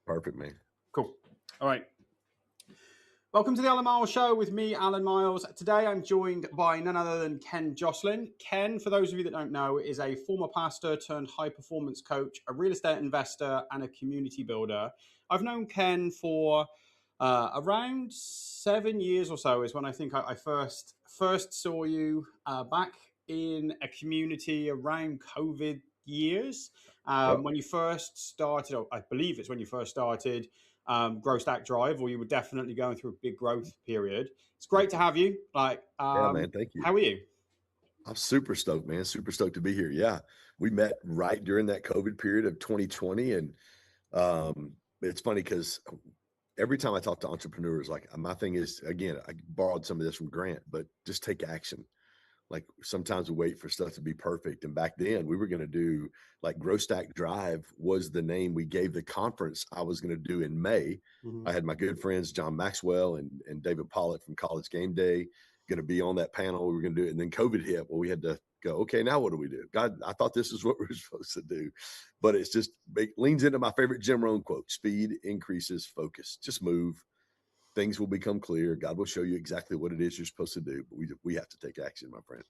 Perfect, man. Cool. All right. Welcome to the Allan Miles Show with me, Allan Miles. Today I'm joined by none other than Ken Joslin. Ken, for those of you that don't know, is a former pastor turned high performance coach, a real estate investor, and a community builder. I've known Ken for around 7 years or so is when I think I first saw you back in a community around COVID years. Yep. When you first started, or I believe it's when you first started, Growth Stack Drive, or you were definitely going through a big growth period. It's great to have you. Yeah, man. Thank you. How are you? I'm super stoked, man. Super stoked to be here. Yeah. We met right during that COVID period of 2020. And it's funny because every time I talk to entrepreneurs, like my thing is, again, I borrowed some of this from Grant, but just take action. Like sometimes we wait for stuff to be perfect. And back then we were going to do like Growth Stack Drive was the name we gave the conference I was going to do in May. Mm-hmm. I had my good friends, John Maxwell and David Pollitt from College Game Day, going to be on that panel. We were going to do it. And then COVID hit. Well, we had to go, okay, now what do we do? God, I thought this is what we were supposed to do, but it's just, it leans into my favorite Jim Rohn quote: speed increases focus. Just move. Things will become clear. God will show you exactly what it is you're supposed to do, but we have to take action, my friend.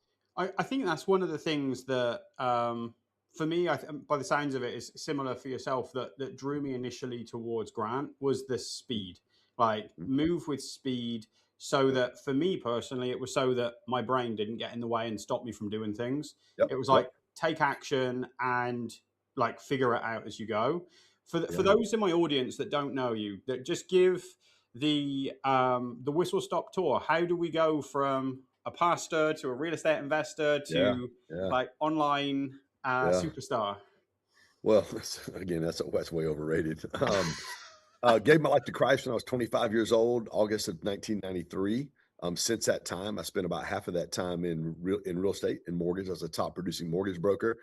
I think that's one of the things that, for me, by the sounds of it, is similar for yourself. That drew me initially towards Grant was the speed. Like move with speed, so that for me personally, it was so that my brain didn't get in the way and stop me from doing things. Yep. It was like take action and like figure it out as you go. For those in my audience that don't know you, that just give the whistle stop tour. How do we go from a pastor to a real estate investor to like online superstar? Well, again, that's way overrated. Gave my life to Christ when I was 25 years old, August of 1993. Since that time, I spent about half of that time in real estate and mortgage as a top producing mortgage broker.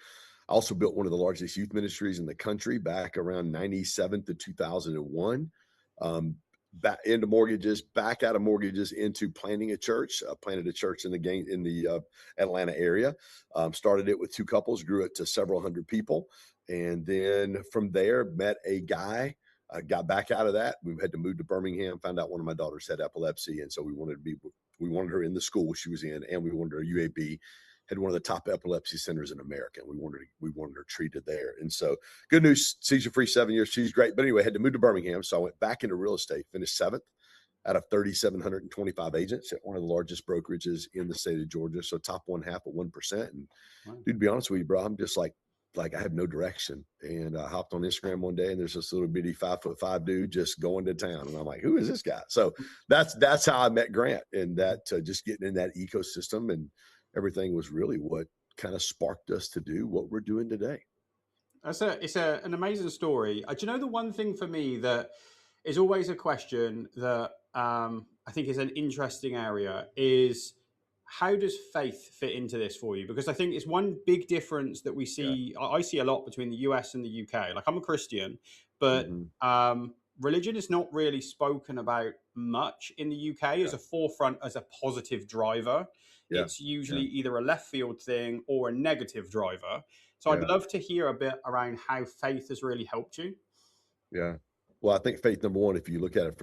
I also built one of the largest youth ministries in the country back around 97 to 2001. Back into mortgages, back out of mortgages into planting a church. Planted a church in the Atlanta area. Started it with two couples, grew it to several hundred people, and then from there met a guy. Got back out of that. We had to move to Birmingham. Found out one of my daughters had epilepsy, and so we wanted her in the school she was in, and we wanted her UAB. Had one of the top epilepsy centers in America. We wanted her treated there. And so good news, seizure-free 7 years. She's great. But anyway, had to move to Birmingham. So I went back into real estate, finished 7th out of 3,725 agents at one of the largest brokerages in the state of Georgia. So top 1/2 of 1%. And dude, to be honest with you, bro, I'm just like I have no direction. And I hopped on Instagram one day and there's this little bitty 5'5" dude just going to town. And I'm like, who is this guy? So that's how I met Grant, and that just getting in that ecosystem and everything was really what kind of sparked us to do what we're doing today. It's an amazing story. Do you know the one thing for me that is always a question that I think is an interesting area is how does faith fit into this for you? Because I think it's one big difference that we see. Yeah. I see a lot between the US and the UK. Like I'm a Christian, but religion is not really spoken about much in the UK as a forefront, as a positive driver. Yeah. It's usually either a left field thing or a negative driver. So I'd love to hear a bit around how faith has really helped you. Yeah. Well, I think faith, number one, if you look at it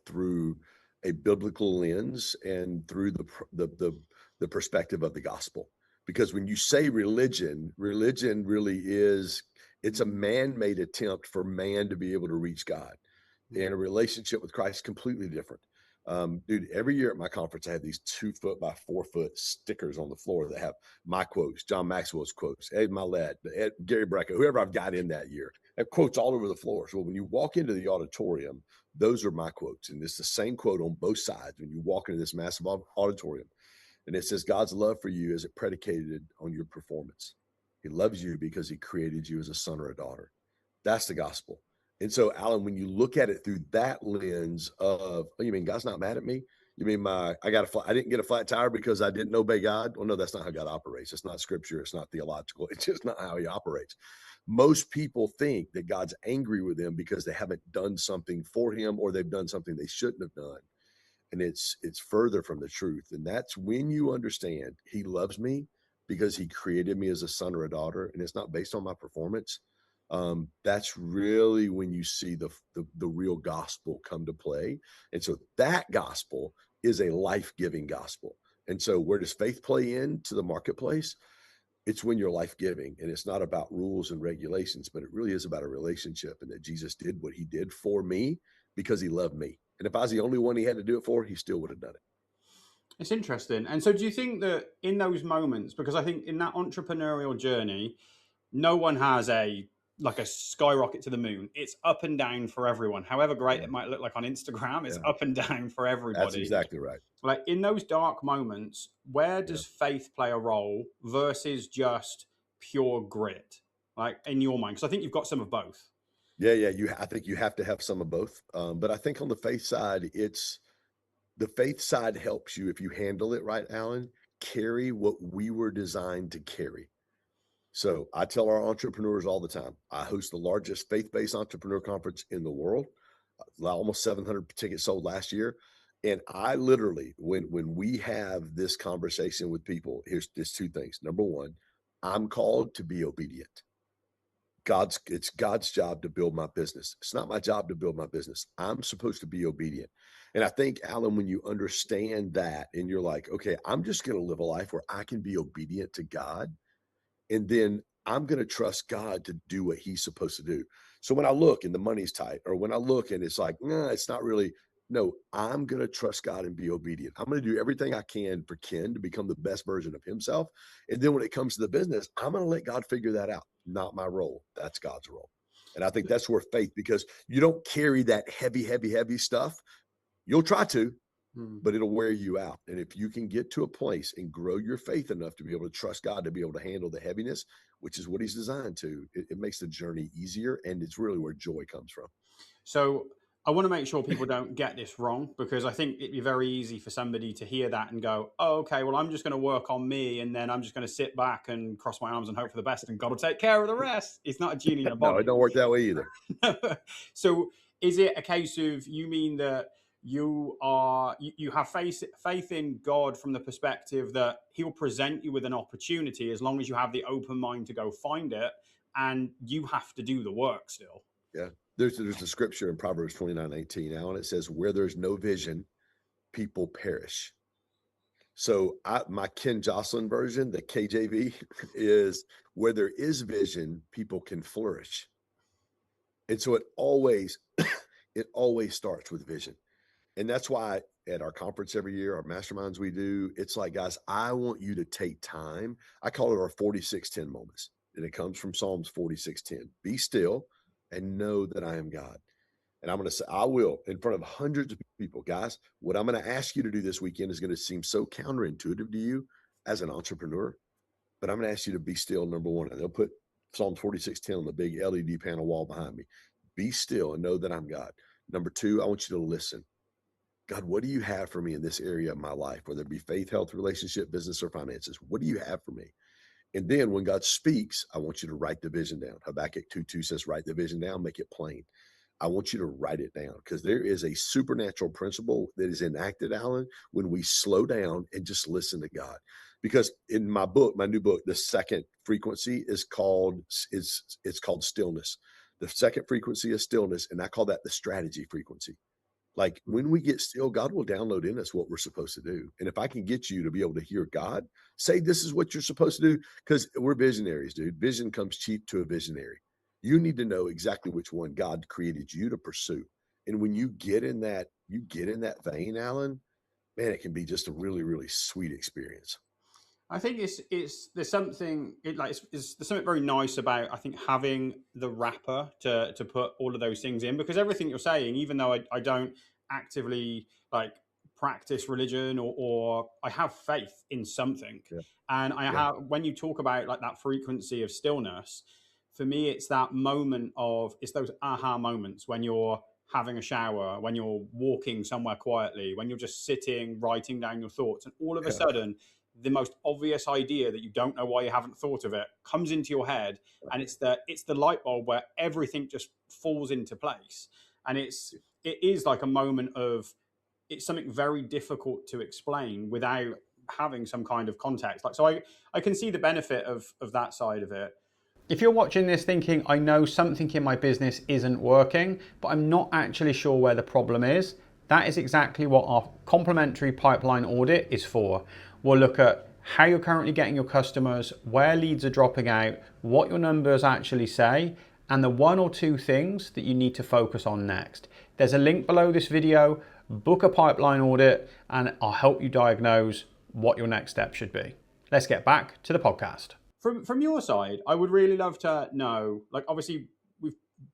through a biblical lens and through the perspective of the gospel, because when you say religion really is, it's a man-made attempt for man to be able to reach God, and a relationship with Christ is completely different. Dude, every year at my conference, I have these 2 foot by 4 foot stickers on the floor that have my quotes, John Maxwell's quotes, Ed Milet, Gary Brecka, whoever I've got in that year. I have quotes all over the floor. So when you walk into the auditorium, those are my quotes. And it's the same quote on both sides when you walk into this massive auditorium. And it says, God's love for you is predicated on your performance. He loves you because he created you as a son or a daughter. That's the gospel. And so, Allan, when you look at it through that lens of, oh, you mean God's not mad at me? You mean I didn't get a flat tire because I didn't obey God? Well, no, that's not how God operates. It's not scripture. It's not theological. It's just not how he operates. Most people think that God's angry with them because they haven't done something for him or they've done something they shouldn't have done. And it's further from the truth. And that's when you understand he loves me because he created me as a son or a daughter, and it's not based on my performance. That's really when you see the real gospel come to play. And so that gospel is a life-giving gospel. And so where does faith play into the marketplace? It's when you're life-giving, and it's not about rules and regulations, but it really is about a relationship, and that Jesus did what he did for me because he loved me. And if I was the only one he had to do it for, he still would have done it. It's interesting. And so, do you think that in those moments, because I think in that entrepreneurial journey, no one has a like a skyrocket to the moon. It's up and down for everyone. However great Yeah, it might look like on Instagram, it's yeah, up and down for that's everybody. exactly right. Like in those dark moments, where Yeah. does faith play a role versus just pure grit? Like in your mind, because I think you've got some of both. Yeah, yeah, I think you have to have some of both, but I think on the faith side, it's the faith side helps you if you handle it right, Alan, carry what we were designed to carry. So I tell our entrepreneurs all the time, I host the largest faith-based entrepreneur conference in the world, almost 700 tickets sold last year. And I literally, when we have this conversation with people, there's two things. Number one, I'm called to be obedient. It's God's job to build my business. It's not my job to build my business. I'm supposed to be obedient. And I think, Alan, when you understand that and you're like, okay, I'm just going to live a life where I can be obedient to God, and then I'm going to trust God to do what he's supposed to do. So when I look and the money's tight, or when I look and it's like, nah, it's not really, no, I'm going to trust God and be obedient. I'm going to do everything I can for Ken to become the best version of himself. And then when it comes to the business, I'm going to let God figure that out. Not my role. That's God's role. And I think that's where faith, because you don't carry that heavy, heavy, heavy stuff. You'll try to, Hmm. but it'll wear you out. And if you can get to a place and grow your faith enough to be able to trust God to be able to handle the heaviness, which is what he's designed to, it makes the journey easier. And it's really where joy comes from. So I want to make sure people don't get this wrong because I think it'd be very easy for somebody to hear that and go, "Oh, okay, well, I'm just going to work on me, and then I'm just going to sit back and cross my arms and hope for the best, and God will take care of the rest." It's not a genie in a No, it bottle. don't work that way either. So, is it a case of you mean that you have faith in God from the perspective that He'll present you with an opportunity as long as you have the open mind to go find it, and you have to do the work still. Yeah. There's a scripture in Proverbs 29:18 now, and it says, where there's no vision, people perish. So my Ken Joslin version, the KJV, is where there is vision, people can flourish. And so it always starts with vision. And that's why at our conference every year, our masterminds we do, it's like, guys, I want you to take time. I call it our 46:10 moments. And it comes from Psalms 46:10. Be still and know that I am God. And I'm going to say, I will, in front of hundreds of people, guys, what I'm going to ask you to do this weekend is going to seem so counterintuitive to you as an entrepreneur, but I'm going to ask you to be still, number one. And they'll put Psalm 46:10 on the big LED panel wall behind me. Be still and know that I'm God. Number two, I want you to listen. God, what do you have for me in this area of my life, whether it be faith, health, relationship, business, or finances? What do you have for me? And then when God speaks, I want you to write the vision down. Habakkuk 2:2 says, write the vision down, make it plain. I want you to write it down because there is a supernatural principle that is enacted, Alan, when we slow down and just listen to God. Because in my book, my new book, the second frequency it's called stillness. The second frequency is stillness, and I call that the strategy frequency. Like when we get still, God will download in us what we're supposed to do. And if I can get you to be able to hear God say, this is what you're supposed to do, because we're visionaries, dude. Vision comes cheap to a visionary. You need to know exactly which one God created you to pursue. And when you get in that vein, Alan, man, it can be just a really, really sweet experience. I think it's there's something there's something very nice about I think having the wrapper to put all of those things in because everything you're saying, even though I don't actively like practice religion or I have faith in something, Yeah. and I Yeah. have when you talk about like that frequency of stillness, for me it's that moment of it's those aha moments when you're having a shower, when you're walking somewhere quietly, when you're just sitting writing down your thoughts, and all of a Yeah. sudden the most obvious idea that you don't know why you haven't thought of it comes into your head, and Right. it's the light bulb where everything just falls into place, and it is like a moment of it's something very difficult to explain without having some kind of context. Like so I can see the benefit of that side of it. If you're watching this thinking, I know something in my business isn't working, but I'm not actually sure where the problem is, that is exactly what our complimentary pipeline audit is for. We'll look at how you're currently getting your customers, where leads are dropping out, what your numbers actually say, and the one or two things that you need to focus on next. There's a link below this video, book a pipeline audit, and I'll help you diagnose what your next step should be. Let's get back to the podcast. From your side, I would really love to know, like, obviously,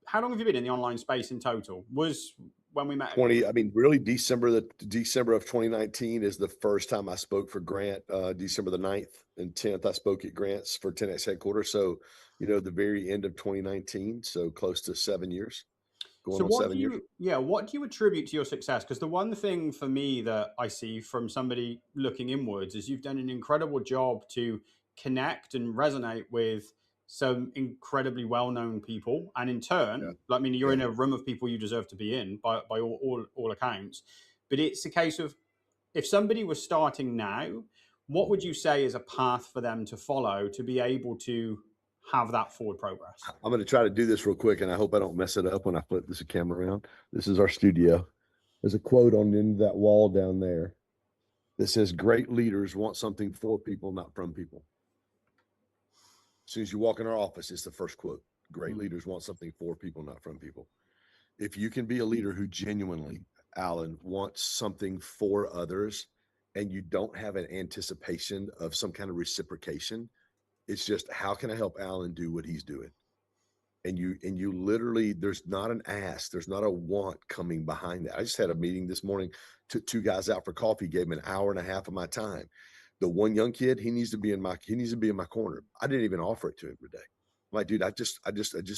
how long have you been in the online space in total? Was when we met 20, I mean, really December of 2019 is the first time I spoke for Grant. December the 9th and 10th, I spoke at Grant's for 10X headquarters. So, the very end of 2019. So close to 7 years, going So on what 7 years. what do you attribute to your success? Because the one thing for me that I see from somebody looking inwards is you've done an incredible job to connect and resonate with some incredibly well-known people, and in turn, Yeah. I mean, you're in a room of people you deserve to be in by all accounts. But it's a case of, if somebody was starting now, what would you say is a path for them to follow to be able to have that forward progress? I'm going to try to do this real quick, and I hope I don't mess it up when I flip this camera around. This is our studio. There's a quote on the end of that wall down there that says, "Great leaders want something for people, not from people." As soon as you walk in our office, it's the first quote. Great leaders want something for people, not from people. If you can be a leader who genuinely, Allan, wants something for others, and you don't have an anticipation of some kind of reciprocation, it's just, how can I help Allan do what he's doing? And you literally, there's not an ask, there's not a want coming behind that. I just had a meeting this morning, took two guys out for coffee, gave them an hour and a half of my time. The one young kid, he needs to be in my corner. I didn't even offer it to him today. I'm like, dude, I just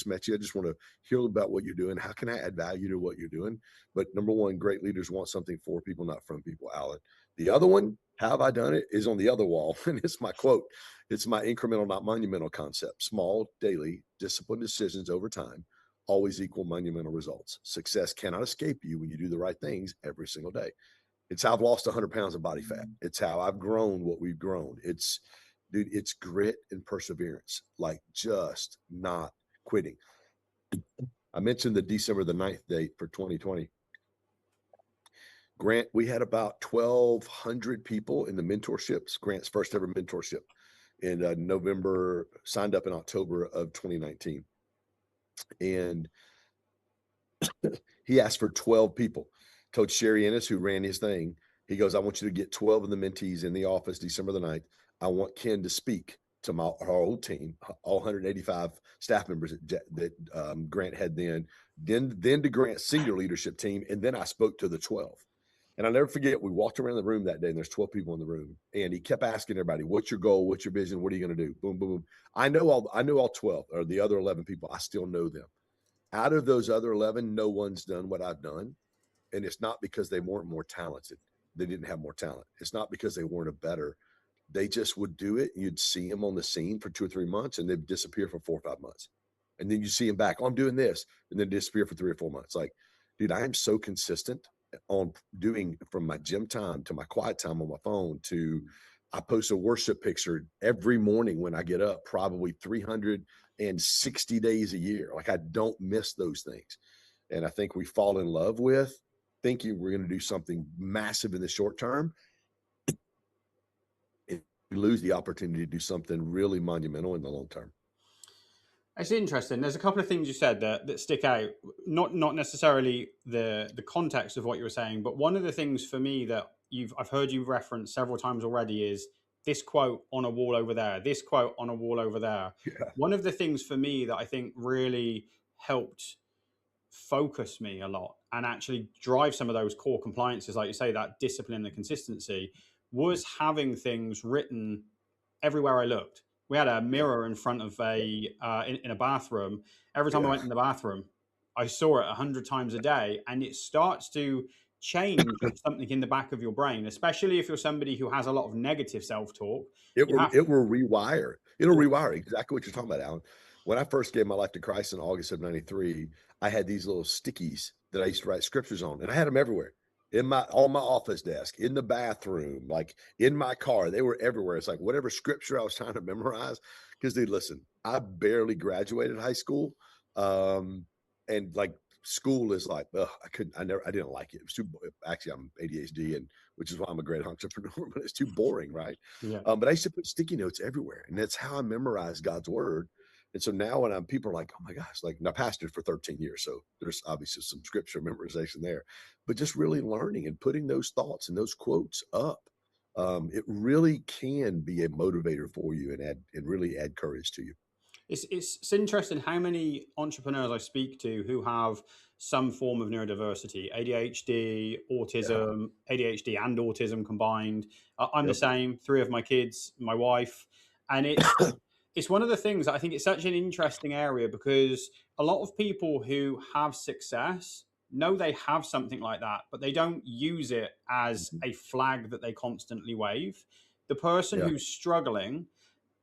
met you. I just want to hear about what you're doing. How can I add value to what you're doing? But number one, great leaders want something for people, not from people, Allan. The other one, how have I done it, is on the other wall. And it's my quote. It's my incremental, not monumental concept. Small, daily, disciplined decisions over time always equal monumental results. Success cannot escape you when you do the right things every single day. It's how I've lost 100 pounds of body fat. It's how I've grown what we've grown. Dude, it's grit and perseverance, like just not quitting. I mentioned the December the 9th date for 2020. Grant, we had about 1,200 people in the mentorships, Grant's first ever mentorship in November, signed up in October of 2019. And he asked for 12 people. Told Sherry Ennis, who ran his thing, he goes, I want you to get 12 of the mentees in the office December the 9th. I want Ken to speak to our whole team, all 185 staff members that Grant had then to Grant's senior leadership team. And then I spoke to the 12. And I'll never forget, we walked around the room that day and there's 12 people in the room. And he kept asking everybody, what's your goal? What's your vision? What are you going to do? Boom, boom, boom. I know all 12, or the other 11 people. I still know them. Out of those other 11, no one's done what I've done. And it's not because they weren't more talented. They didn't have more talent. It's not because they weren't a better. They just would do it. You'd see them on the scene for 2 or 3 months and they'd disappear for 4 or 5 months. And then you see them back, oh, I'm doing this, and then disappear for 3 or 4 months. Like, dude, I am so consistent on doing, from my gym time to my quiet time on my phone to, I post a worship picture every morning when I get up, probably 360 days a year. Like, I don't miss those things. And I think we fall in love with thinking we're going to do something massive in the short term. And we lose the opportunity to do something really monumental in the long term. It's interesting. There's a couple of things you said that stick out. Not necessarily the context of what you were saying, but one of the things for me that I've heard you reference several times already is this quote on a wall over there, this quote on a wall over there. Yeah. One of the things for me that I think really helped focus me a lot and actually drive some of those core compliances, like you say, that discipline and the consistency, was having things written everywhere I looked. We had a mirror in front of in a bathroom. Every time I went in the bathroom, I saw it 100 times a day, and it starts to change something in the back of your brain, especially if you're somebody who has a lot of negative self-talk. It will rewire. It'll rewire exactly what you're talking about, Allan. When I first gave my life to Christ in August of 93, I had these little stickies that I used to write scriptures on, and I had them everywhere. in my on my office desk, in the bathroom, like in my car. They were everywhere. It's like whatever scripture I was trying to memorize. Because dude, listen, I barely graduated high school. Um, and like school is like, ugh, I didn't like it. It was too actually I'm ADHD and which is why I'm a great entrepreneur, but it's too boring, right? Yeah. But I used to put sticky notes everywhere, and that's how I memorized God's word. And so now when people are like, oh my gosh, like, and I pastored for 13 years. So there's obviously some scripture memorization there, but just really learning and putting those thoughts and those quotes up. It really can be a motivator for you and really add courage to you. It's interesting how many entrepreneurs I speak to who have some form of neurodiversity, ADHD, Yeah. autism, ADHD and autism combined. I'm the Yep. same. Three of my kids, my wife, and it's one of the things that I think it's such an interesting area because a lot of people who have success know they have something like that, but they don't use it as Mhm. a flag that they constantly wave. The person Yeah. who's struggling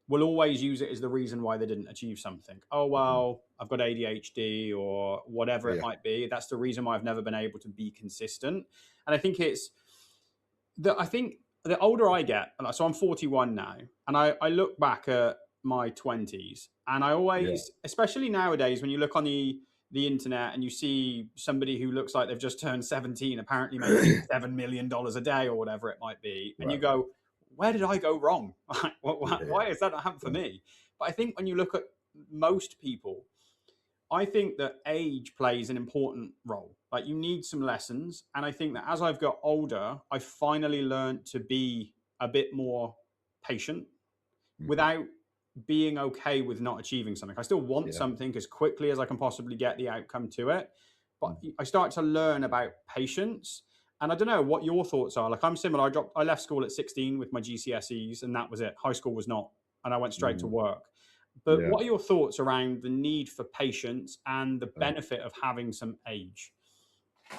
will always use it as the reason why they didn't achieve something. Oh, Mhm. well, I've got ADHD or whatever it Yeah. might be. That's the reason why I've never been able to be consistent. And I think I think the older I get, so I'm 41 now, and I look back at my 20s, and I Yeah. always, especially nowadays, when you look on the internet and you see somebody who looks like they've just turned 17, apparently making $7 million a day or whatever it might be, and you Right. go, where did I go wrong? Yeah. Why is that not happening for Right. me? But I think when you look at most people, I think that age plays an important role. Like you need some lessons. And I think that as I've got older, I finally learned to be a bit more patient Mhm. without being okay with not achieving something. I still want Yeah. something as quickly as I can possibly get the outcome to it. But Mhm. I start to learn about patience. And I don't know what your thoughts are. Like I'm similar. I left school at 16 with my GCSEs and that was it. High school was not. And I went straight to Mhm. work. But Yeah. what are your thoughts around the need for patience and the Uh, benefit of having some age?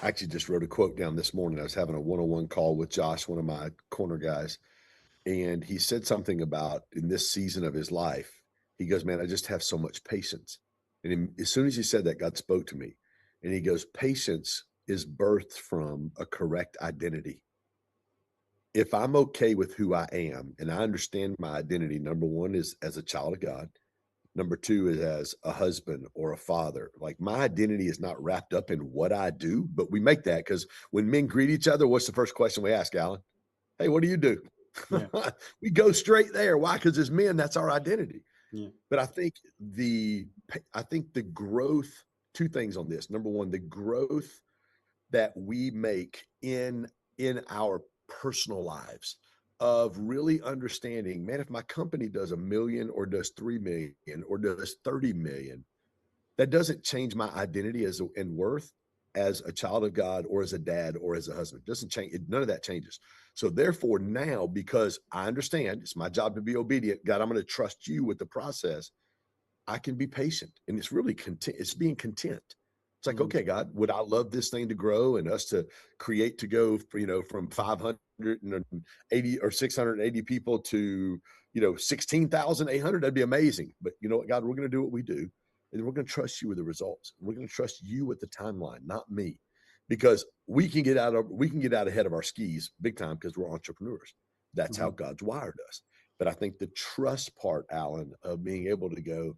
I actually just wrote a quote down this morning. I was having a one-on-one call with Josh, one of my corner guys, and he said something about in this season of his life, he goes, "Man, I just have so much patience." And as soon as he said that, God spoke to me. And he goes, "Patience is birthed from a correct identity. If I'm okay with who I am and I understand my identity, number one is as a child of God. Number two is as a husband or a father. Like my identity is not wrapped up in what I do, but we make that because when men greet each other, what's the first question we ask, Alan? Hey, what do you do?" Yeah, We go straight there. Why? Because as men, that's our identity. yeah, But I think the growth, two things on this. Number one, the growth that we make in our personal lives of really understanding, man, if my company does a million or does 3 million or does 30 million, that doesn't change my identity and worth as a child of God or as a dad or as a husband. It doesn't change. None of that changes. So therefore, now because I understand it's my job to be obedient, God, I'm going to trust you with the process. I can be patient, and it's really content. It's being content. It's like, mhm, okay, God, would I love this thing to grow and us to create to go, from 580 or 680 people to 16,800? That'd be amazing. But you know what, God, we're going to do what we do, and we're going to trust you with the results. We're going to trust you with the timeline, not me, because we can get out ahead of our skis big time because we're entrepreneurs. That's how mhm, God's wired us. But I think the trust part, Alan, of being able to go,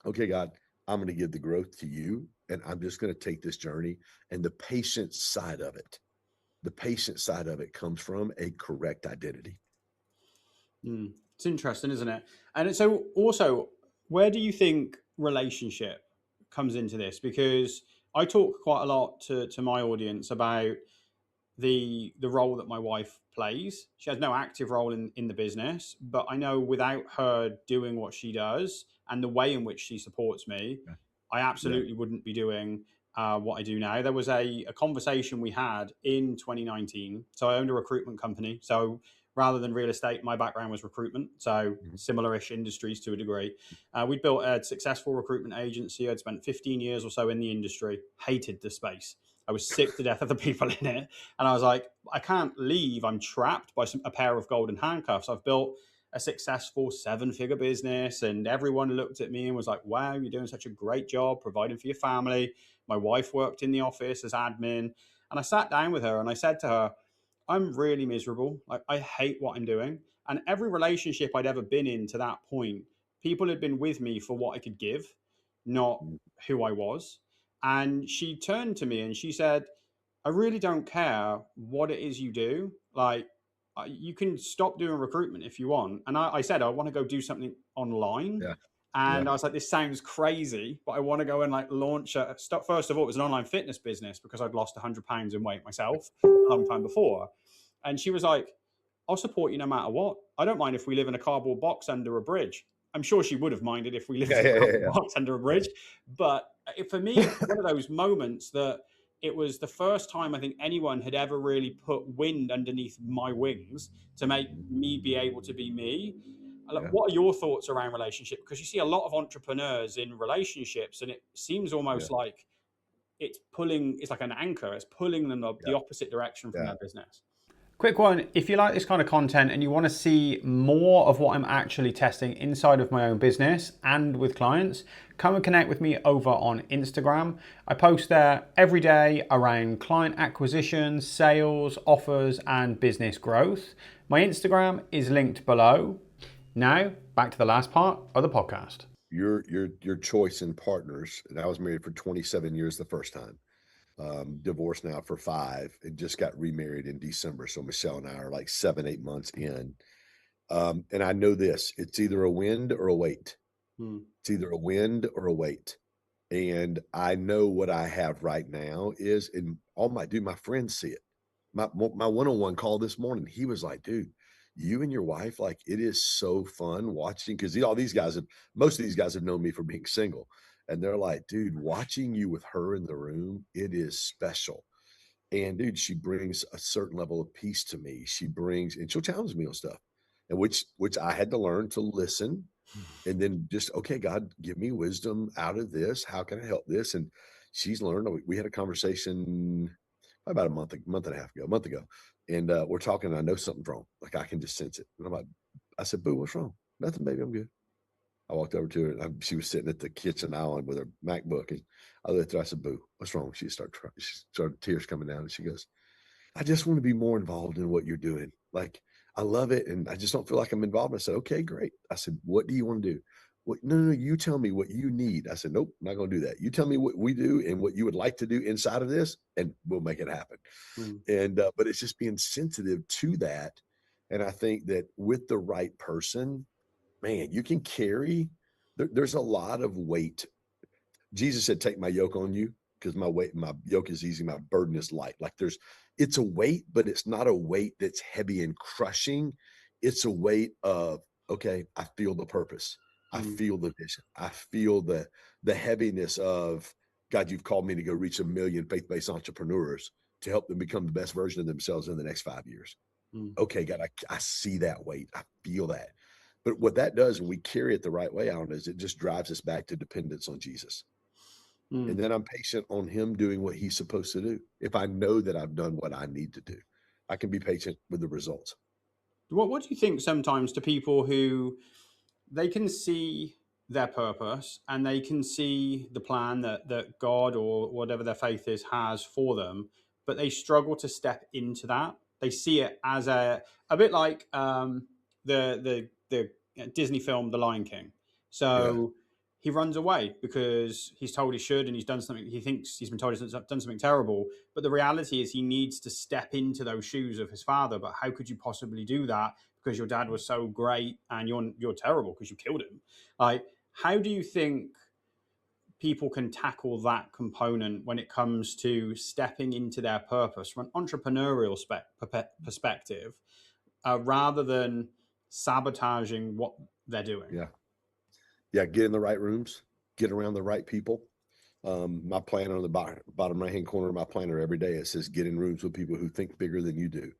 okay, God, I'm going to give the growth to you, and I'm just going to take this journey. And the patient side of it comes from a correct identity. mm. It's interesting, isn't it? And so, also, where do you think relationship comes into this? Because I talk quite a lot to my audience about the role that my wife plays. She has no active role in the business, but I know without her doing what she does and the way in which she supports me, Yeah. I Yeah. absolutely wouldn't be doing what I do now. There was a conversation we had in 2019. So I owned a recruitment company. So rather than real estate, my background was recruitment. So Mhm. similar-ish industries to a degree. We built a successful recruitment agency. I'd spent 15 years or so in the industry, hated the space. I was sick to death of the people in it. And I was like, I can't leave. I'm trapped by a pair of golden handcuffs. I've built a successful seven-figure business, and everyone looked at me and was like, wow, you're doing such a great job providing for your family. My wife worked in the office as admin. And I sat down with her and I said to her, I'm really miserable. Like, I hate what I'm doing. And every relationship I'd ever been in to that point, people had been with me for what I could give, not Mm. who I was. And she turned to me and she said, I really don't care what it is you do. Like, you can stop doing recruitment if you want. And I said, I want to go do something online. Yeah. Yeah. And I was like, this sounds crazy, but I want to go and like launch a stop. First of all, it was an online fitness business because I'd lost 100 pounds in weight myself a long time before. And she was like, I'll support you no matter what. I don't mind if we live in a cardboard box under a bridge. I'm sure she would have minded if we lived Yeah. in a Yeah. cardboard Yeah. box under a bridge. But for me, it was one of those moments that it was the first time I think anyone had ever really put wind underneath my wings to make me be able to be me. Yeah. What are your thoughts around relationship? Because you see a lot of entrepreneurs in relationships, and it seems Yeah. almost like it's like an anchor, it's pulling them the Yeah. opposite direction from Yeah. their business. Quick one, if you like this kind of content and you want to see more of what I'm actually testing inside of my own business and with clients, come and connect with me over on Instagram. I post there every day around client acquisition, sales, offers, and business growth. My Instagram is linked below. Now, back to the last part of the podcast. Your choice in partners, and I was married for 27 years the first time. Divorced now for 5 and just got remarried in December. So Michelle and I are like 7, 8 months in. And I know this, it's either a wind or a wait. Hmm. It's either a wind or a wait. And I know what I have right now is, and all my friends see it. My one-on-one call this morning, he was like, dude, you and your wife, like, it is so fun watching, because most of these guys have known me for being single. And they're like, dude, watching you with her in the room, it is special. And dude, she brings a certain level of peace to me. And she'll challenge me on stuff. And which I had to learn to listen, and then just, okay, God, give me wisdom out of this. How can I help this? And she's learned. We had a conversation about a month and a half ago, a month ago. And we're talking, and I know something's wrong. Like, I can just sense it. And I said, boo, what's wrong? Nothing, baby, I'm good. I walked over to her, and she was sitting at the kitchen island with her MacBook. And I looked at her, I said, boo, what's wrong? She started tears coming down. And she goes, I just want to be more involved in what you're doing. Like, I love it, and I just don't feel like I'm involved. I said, okay, great. I said, what do you want to do? What? No, no, you tell me what you need. I said, nope, not going to do that. You tell me what we do and what you would like to do inside of this, and we'll make it happen. Hmm. And but it's just being sensitive to that. And I think that with the right person, man, you can carry. There's a lot of weight. Jesus said, take my yoke on you, because my yoke is easy, my burden is light. Like, it's a weight, but it's not a weight that's heavy and crushing. It's a weight of, okay, I feel the purpose. I Hmm. feel the vision. I feel the heaviness of, God, you've called me to go reach 1 million faith-based entrepreneurs to help them become the best version of themselves in the next 5 years. Hmm. Okay, God, I see that weight. I feel that. But what that does when we carry it the right way, Alan, is it just drives us back to dependence on Jesus. Hmm. And then I'm patient on him doing what he's supposed to do. If I know that I've done what I need to do, I can be patient with the results. What do you think sometimes to people who they can see their purpose and they can see the plan that God or whatever their faith is has for them, but they struggle to step into that. They see it as a bit like the Disney film The Lion King. Yeah. So he runs away because he's told he should, and he's done something. He thinks he's been told he's done something terrible, but the reality is he needs to step into those shoes of his father. But how could you possibly do that? Because your dad was so great and you're terrible because you killed him. Like, how do you think people can tackle that component when it comes to stepping into their purpose from an entrepreneurial perspective, rather than sabotaging what they're doing? Yeah. Yeah. Get in the right rooms, get around the right people. My planner on the bottom right-hand corner of my planner every day, it says, get in rooms with people who think bigger than you do.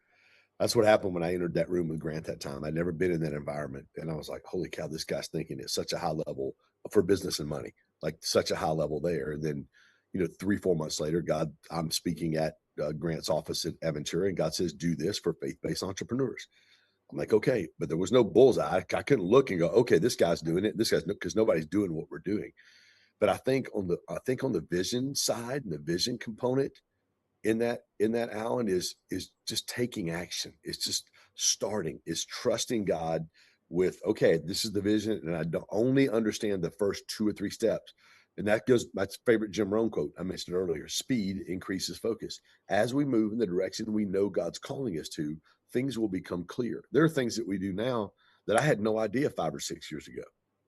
That's what happened when I entered that room with Grant that time. I'd never been in that environment. And I was like, holy cow, this guy's thinking at such a high level for business and money, like such a high level there. And then, 3, 4 months later, I'm speaking at Grant's office at Aventura, and God says, do this for faith-based entrepreneurs. I'm like, okay, but there was no bullseye. I couldn't look and go, okay, this guy's doing it. This guy's, because nobody's doing what we're doing. But I think on the vision side and the vision component, in that, Alan, is just taking action. It's just starting. It's trusting God with, okay, this is the vision, and I don't only understand the first 2 or 3 steps. And that goes my favorite Jim Rohn quote I mentioned earlier: speed increases focus. As we move in the direction we know God's calling us to, things will become clear. There are things that we do now that I had no idea 5 or 6 years ago.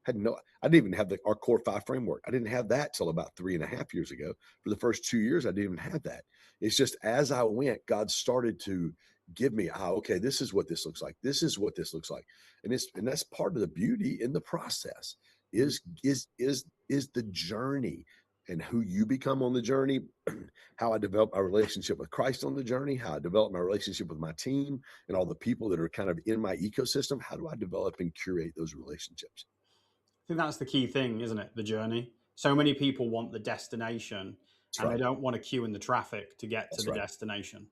I didn't even have our core 5 framework. I didn't have that till about 3.5 years ago. For the first 2 years, I didn't even have that. It's just as I went, God started to give me, okay, this is what this looks like. This is what this looks like. And that's part of the beauty in the process Mm. is the journey and who you become on the journey, how I develop my relationship with Christ on the journey, how I develop my relationship with my team and all the people that are kind of in my ecosystem. How do I develop and curate those relationships? I think that's the key thing, isn't it? The journey. So many people want the destination That's and they right. don't want to queue in the traffic to get to That's the right. destination.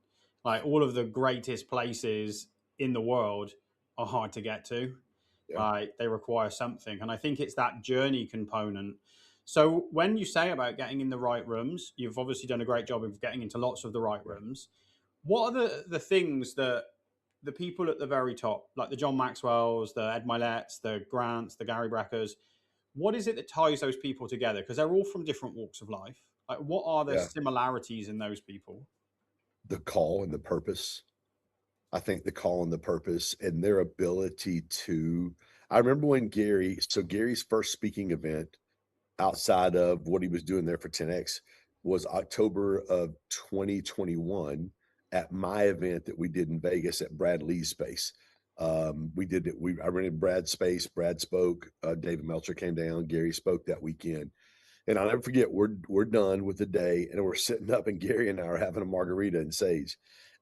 Like all of the greatest places in the world are hard to get to. Yeah. Like they require something. And I think it's that journey component. So when you say about getting in the right rooms, you've obviously done a great job of getting into lots of the right Yeah. rooms. What are the things that the people at the very top, like the John Maxwells, the Ed Miletts, the Grants, the Gary Breckers, what is it that ties those people together? Because they're all from different walks of life. Like, what are the Yeah. similarities in those people? The call and the purpose. I think the call and the purpose and their ability to I remember when Gary's first speaking event outside of what he was doing there for 10X was October of 2021 at my event that we did in Vegas at Brad Lee's space. I rented Brad's space. Brad spoke. David Meltzer came down. Gary spoke that weekend. And I'll never forget, we're done with the day, and we're sitting up, and Gary and I are having a margarita in Sage.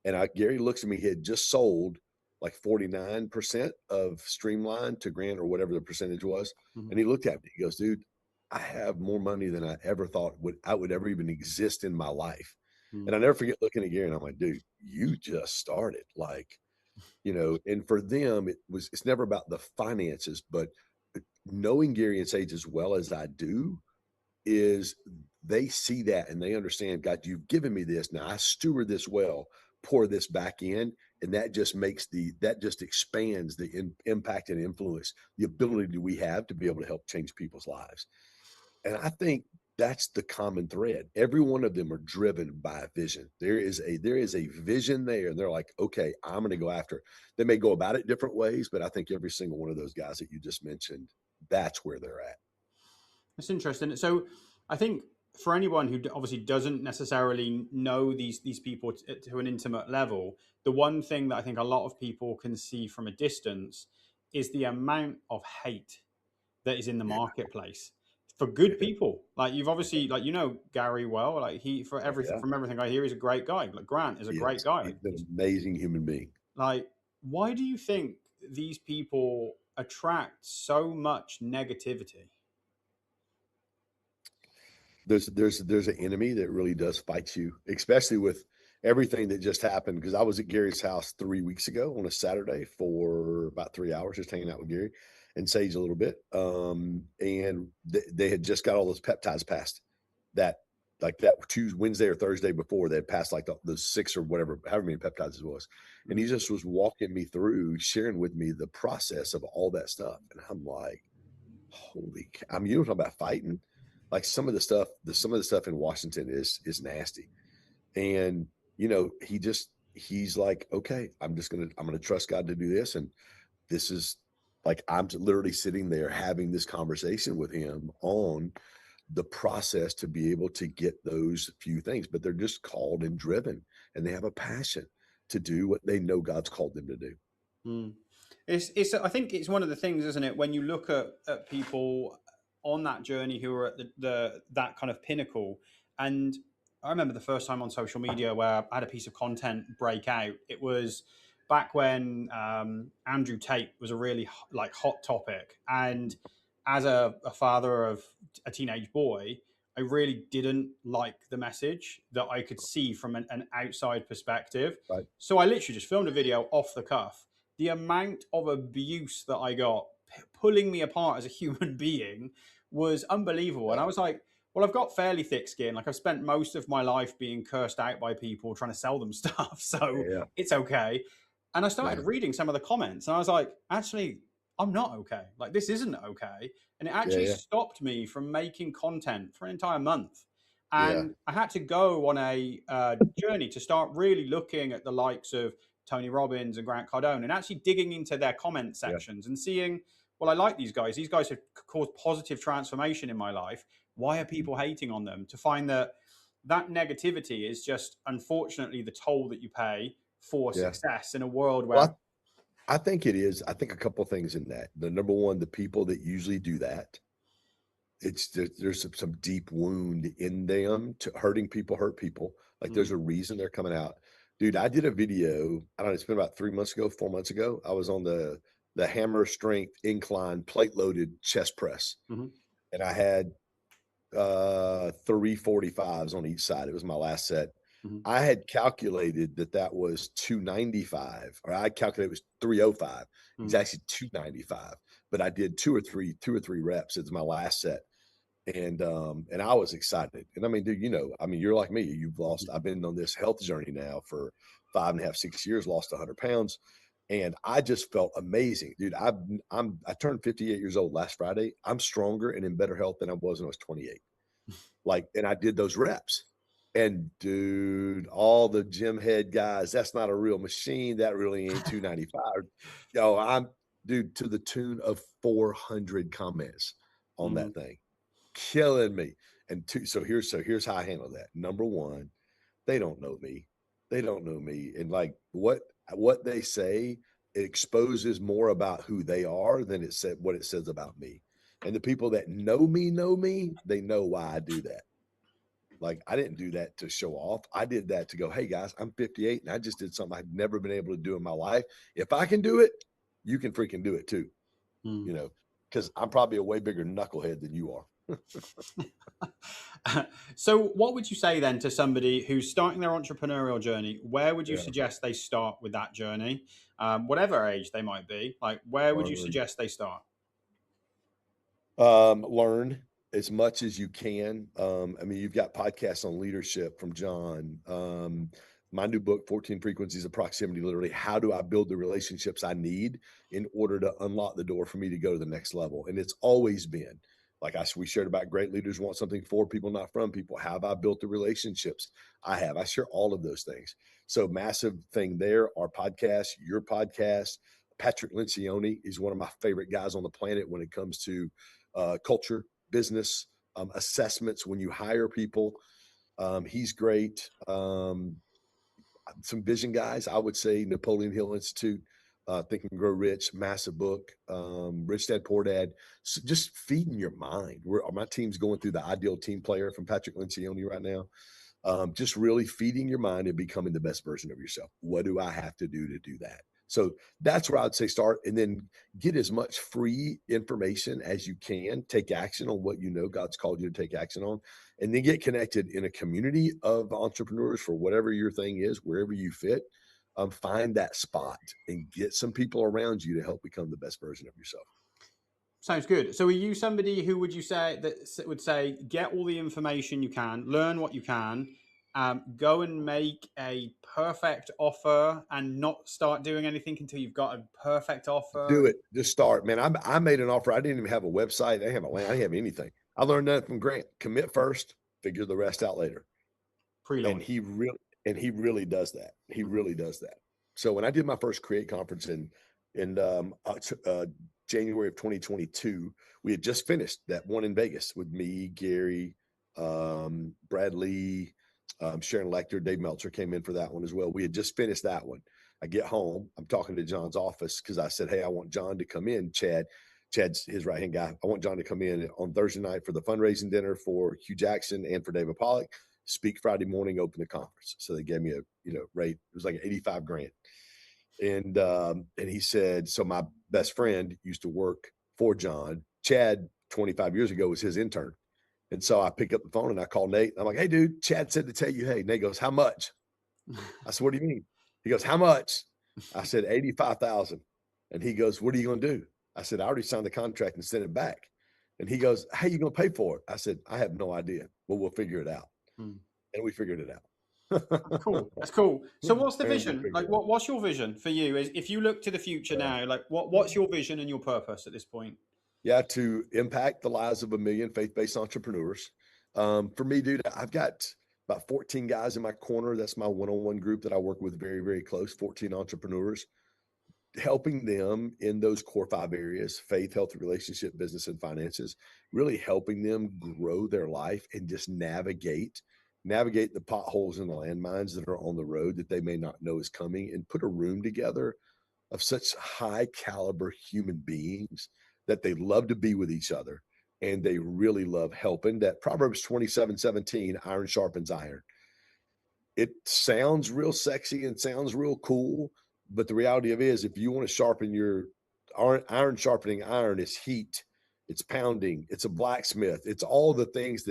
And Gary looks at me, he had just sold like 49% of Streamline to Grant or whatever the percentage was. Mhm. And he looked at me, he goes, dude, I have more money than I ever thought would ever even exist in my life. And Mm. I never forget looking at Gary and I'm like, dude, you just started. And for them, it's never about the finances, but knowing Gary and Sage as well as I do, is they see that and they understand, God, you've given me this. Now I steward this well, pour this back in. And that just expands the impact and influence, the ability we have to be able to help change people's lives. And I think that's the common thread. Every one of them are driven by a vision. There is a vision there, and they're like, okay, I'm going to go after it. They may go about it different ways, but I think every single one of those guys that you just mentioned, that's where they're at. That's interesting. So, I think for anyone who obviously doesn't necessarily know these people to an intimate level, the one thing that I think a lot of people can see from a distance is the amount of hate that is in the Yeah, marketplace for good yeah, people. Like you've obviously, like Gary well, like he for oh, everything yeah. from everything I hear, he's a great guy. Like Grant is a He great is. guy. He's an amazing human being. Like, why do you think these people attract so much negativity? There's an enemy that really does fight you, especially with everything that just happened. Because I was at Gary's house 3 weeks ago on a Saturday for about 3 hours, just hanging out with Gary and Sage a little bit. And they had just got all those peptides passed that like that Tuesday, Wednesday or Thursday before they had passed like the 6 or whatever, however many peptides it was. And he Mm. just was walking me through, sharing with me the process of all that stuff. And I'm like, holy cow. I mean, you know, talking about fighting. Like some of the stuff in Washington is nasty. And he's like, okay, I'm gonna trust God to do this. And this is like I'm literally sitting there having this conversation with him on the process to be able to get those few things, but they're just called and driven and they have a passion to do what they know God's called them to do. Mm. It's I think it's one of the things, isn't it? When you look at people on that journey who are at the that kind of pinnacle, and I remember the first time on social media where I had a piece of content break out. It was back when Andrew Tate was a really like hot topic, and as a father of a teenage boy, I really didn't like the message that I could see from an outside perspective. Right. So I literally just filmed a video off the cuff. The amount of abuse that I got pulling me apart as a human being was unbelievable. Yeah. And I was like, Well, I've got fairly thick skin. Like I've spent most of my life being cursed out by people trying to sell them stuff, so Yeah, it's okay. And I yeah, started reading some of the comments, and I was like, actually, I'm not okay. Like this isn't okay, and it yeah, actually yeah, stopped me from making content for an entire month. yeah, And I had to go on a journey to start really looking at the likes of Tony Robbins and Grant Cardone, and actually digging into their comment yeah, sections and seeing, well, I like these guys. These guys have caused positive transformation in my life. Why are mhm, people hating on them? To find that that negativity is just unfortunately the toll that you pay for yeah. success in a world where Well, I think it is. I think a couple things in that. The number one, the people that usually do that, there's some deep wound in them to hurting people hurt people. Like there's mm, a reason they're coming out. Dude, I did a video, I don't know, it's been about 3 months ago, 4 months ago. I was on the hammer strength incline plate loaded chest press. mhm, And I had 345s on each side. It was my last set. mhm, I had calculated that that was 295, or I calculated it was 305. It's mm, actually 295, but I did two or three reps. It's my last set. And I was excited. And I mean, dude, I mean, you're like me. I've been on this health journey now for 5.5, 6 years, lost 100 pounds. And I just felt amazing, dude. I turned 58 years old last Friday. I'm stronger and in better health than I was when I was 28. Like, and I did those reps. And dude, all the gym head guys, that's not a real machine. That really ain't 295. Yo, dude, to the tune of 400 comments on mm, that thing, killing me. And two, so here's how I handle that. Number one, they don't know me. They don't know me. And like what they say, it exposes more about who they are than what it says about me. And the people that know me, they know why I do that. Like I didn't do that to show off. I did that to go, hey guys, I'm 58 and I just did something I've never been able to do in my life. If I can do it, you can freaking do it too, mm. you know, because I'm probably a way bigger knucklehead than you are. So, what would you say then to somebody who's starting their entrepreneurial journey? Where would you Yeah. suggest they start with that journey, whatever age they might be? Like, where would you Learn. suggest they start? Learn as much as you can. I mean, you've got podcasts on leadership from John. My new book, 14 Frequencies of Proximity, literally, how do I build the relationships I need in order to unlock the door for me to go to the next level? And it's always been like we shared about great leaders want something for people, not from people. How have I built the relationships I have? I share all of those things. So massive thing there. Our podcast, your podcast. Patrick Lencioni is one of my favorite guys on the planet when it comes to culture, business, assessments when you hire people. He's great. Some vision guys, I would say Napoleon Hill Institute, Think and Grow Rich, massive book, Rich Dad Poor Dad. So just feeding your mind. My team's going through the ideal team player from Patrick Lencioni right now. Just really feeding your mind and becoming the best version of yourself. What do I have to do that? So that's where I'd say start, and then get as much free information as you can. Take action on what you know God's called you to take action on, and then get connected in a community of entrepreneurs for whatever your thing is, wherever you fit. Find that spot and get some people around you to help become the best version of yourself. Sounds good. So, are you somebody who would you say that would say get all the information you can, learn what you can, go and make a perfect offer, and not start doing anything until you've got a perfect offer Do and it. Just start, man. I made an offer. I didn't even have a website. I didn't have a land. I didn't have anything. I learned that from Grant. Commit first, figure the rest out later. And pre-launch? he really does that. He Mhm, really does that. So when I did my first Create conference in January of 2022, we had just finished that one in Vegas with me, Gary, Brad Lee, Sharon Lecter, Dave Meltzer came in for that one as well. We had just finished that one. I get home, I'm talking to John's office because I said, hey, I want John to come in. Chad's his right hand guy. I want John to come in on Thursday night for the fundraising dinner for Hugh Jackson and for David Pollock. Speak Friday morning, open the conference. So they gave me a rate. It was like 85 grand. And he said, so my best friend used to work for John. Chad 25 years ago was his intern. And so I pick up the phone and I call Nate. I'm like, hey, dude, Chad said to tell you, hey. Nate goes, how much? I said, what do you mean? He goes, how much? I said, 85,000. And he goes, what are you going to do? I said, I already signed the contract and sent it back. And he goes, "How you gonna pay for it?" I said, "I have no idea, but we'll figure it out." Mm. And we figured it out. That's cool. That's cool. So what's the And we vision? figured Like it out. what's your vision for you? Is if you look to the future Yeah. now, like what's your vision and your purpose at this point? Yeah, to impact the lives of a million faith-based entrepreneurs. For me, dude, I've got about 14 guys in my corner. That's my one-on-one group that I work with very, very close, 14 entrepreneurs, helping them in those core 5 areas: faith, health, relationship, business, and finances, really helping them grow their life and just navigate the potholes and the landmines that are on the road that they may not know is coming, and put a room together of such high caliber human beings that they love to be with each other and they really love helping. That Proverbs 27:17, iron sharpens iron. It sounds real sexy and sounds real cool, but the reality of it is, if you want to sharpen your iron sharpening iron is heat, it's pounding, it's a blacksmith, it's all the things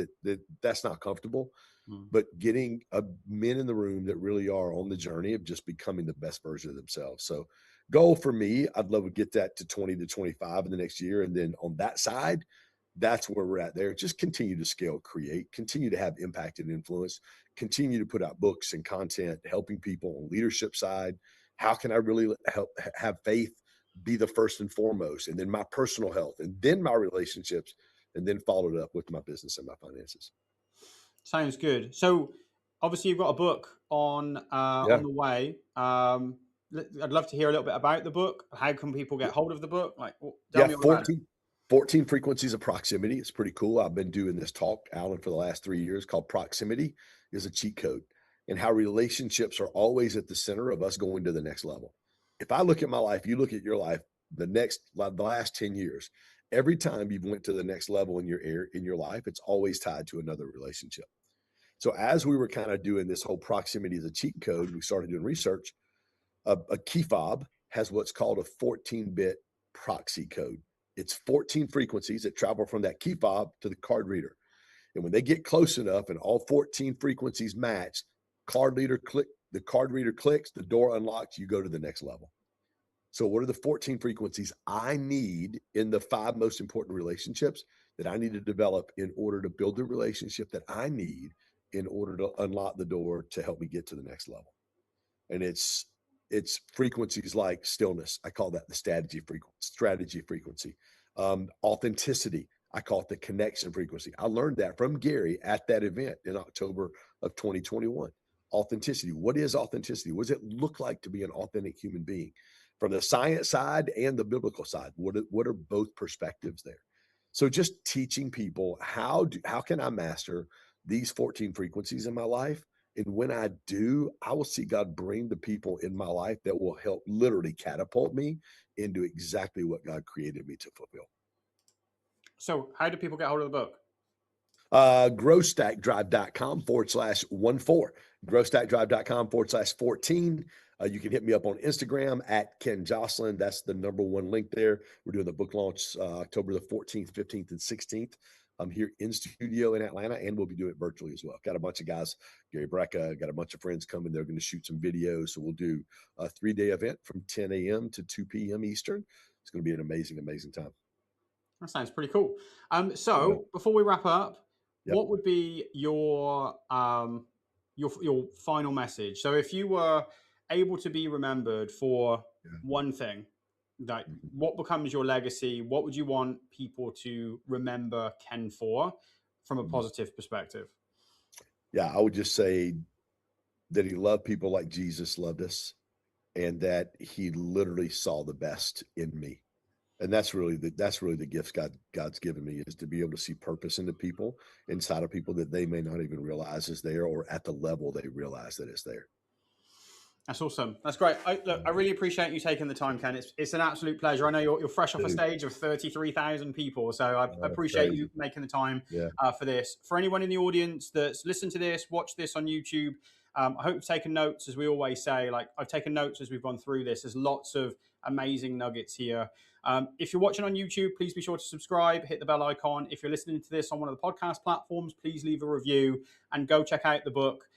that's not comfortable. Mm. But getting men in the room that really are on the journey of just becoming the best version of themselves. So, goal for me, I'd love to get that to 20 to 25 in the next year. And then on that side, that's where we're at there. Just continue to scale, create, continue to have impact and influence, continue to put out books and content, helping people on leadership side. How can I really help have faith be the first and foremost, and then my personal health, and then my relationships, and then followed up with my business and my finances. Sounds good. So obviously you've got a book Yeah. on the way. I'd love to hear a little bit about the book. How can people get hold of the book? Like, tell Yeah, me all about it. 14 frequencies of proximity. It's pretty cool. I've been doing this talk, Alan, for the last 3 years, called Proximity is a Cheat Code, and how relationships are always at the center of us going to the next level. If I look at my life, you look at your life, the last 10 years, every time you've went to the next level in your life, it's always tied to another relationship. So as we were kind of doing this whole proximity as a cheat code, we started doing research. A key fob has what's called a 14-bit proxy code. It's 14 frequencies that travel from that key fob to the card reader. And when they get close enough and all 14 frequencies match, the card reader clicks, the door unlocks, you go to the next level. So what are the 14 frequencies I need in the 5 most important relationships that I need to develop in order to build the relationship that I need in order to unlock the door to help me get to the next level? And it's frequencies like stillness. I call that the strategy frequency. Authenticity. I call it the connection frequency. I learned that from Gary at that event in October of 2021. Authenticity. What is authenticity? What does it look like to be an authentic human being? From the science side and the biblical side, what are both perspectives there? So just teaching people how can I master these 14 frequencies in my life, and when I do, I will see God bring the people in my life that will help literally catapult me into exactly what God created me to fulfill. So how do people get hold of the book? Growstackdrive.com/14. Growstackdrive.com/14. You can hit me up on Instagram at Ken Joslin. That's the number one link there. We're doing the book launch October the 14th, 15th, and 16th. I'm here in studio in Atlanta, and we'll be doing it virtually as well. Got a bunch of guys, Gary Brecka, got a bunch of friends coming. They're going to shoot some videos. So we'll do a 3-day event from 10 a.m. to 2 p.m. Eastern. It's going to be an amazing, amazing time. That sounds pretty cool. Yeah. So before we wrap up, Yep. what would be your final message? So if you were able to be remembered for Yeah. one thing, like Mhm. what becomes your legacy? What would you want people to remember Ken for from a Mhm. positive perspective? Yeah, I would just say that he loved people like Jesus loved us, and that he literally saw the best in me. And that's really the gifts God's given me, is to be able to see purpose into people, inside of people that they may not even realize is there, or at the level they realize that it's there. That's awesome. That's great. I really appreciate you taking the time, Ken. It's an absolute pleasure. I know you're fresh off a Dude, stage of 33,000 people, so I appreciate you crazy. making the time Yeah. for this. For anyone in the audience that's listened to this, watched this on YouTube, I hope you've taken notes. As we always say, like I've taken notes as we've gone through this. There's lots of amazing nuggets here. If you're watching on YouTube, please be sure to subscribe, hit the bell icon. If you're listening to this on one of the podcast platforms, please leave a review and go check out the book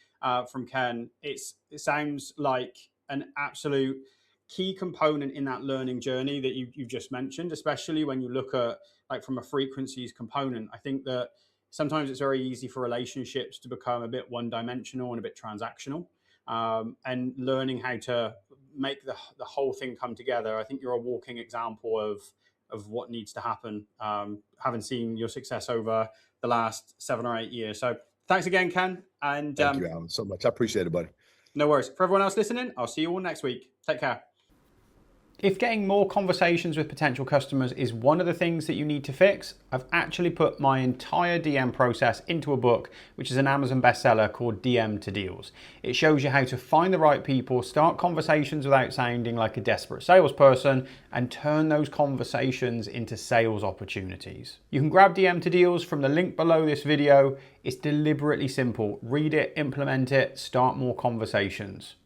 from Ken. It sounds like an absolute key component in that learning journey that you've just mentioned, especially when you look at like from a frequencies component. I think that sometimes it's very easy for relationships to become a bit one-dimensional and a bit transactional. And learning how to make the whole thing come together. I think you're a walking example of what needs to happen, having seen your success over the last 7 or 8 years. So thanks again, Ken. And Thank you, Allan, so much. I appreciate it, buddy. no worries. For everyone else listening, I'll see you all next week. Take care. If getting more conversations with potential customers is one of the things that you need to fix, I've actually put my entire DM process into a book, which is an Amazon bestseller called DM to Deals. It shows you how to find the right people, start conversations without sounding like a desperate salesperson, and turn those conversations into sales opportunities. You can grab DM to Deals from the link below this video. It's deliberately simple. Read it, implement it, start more conversations.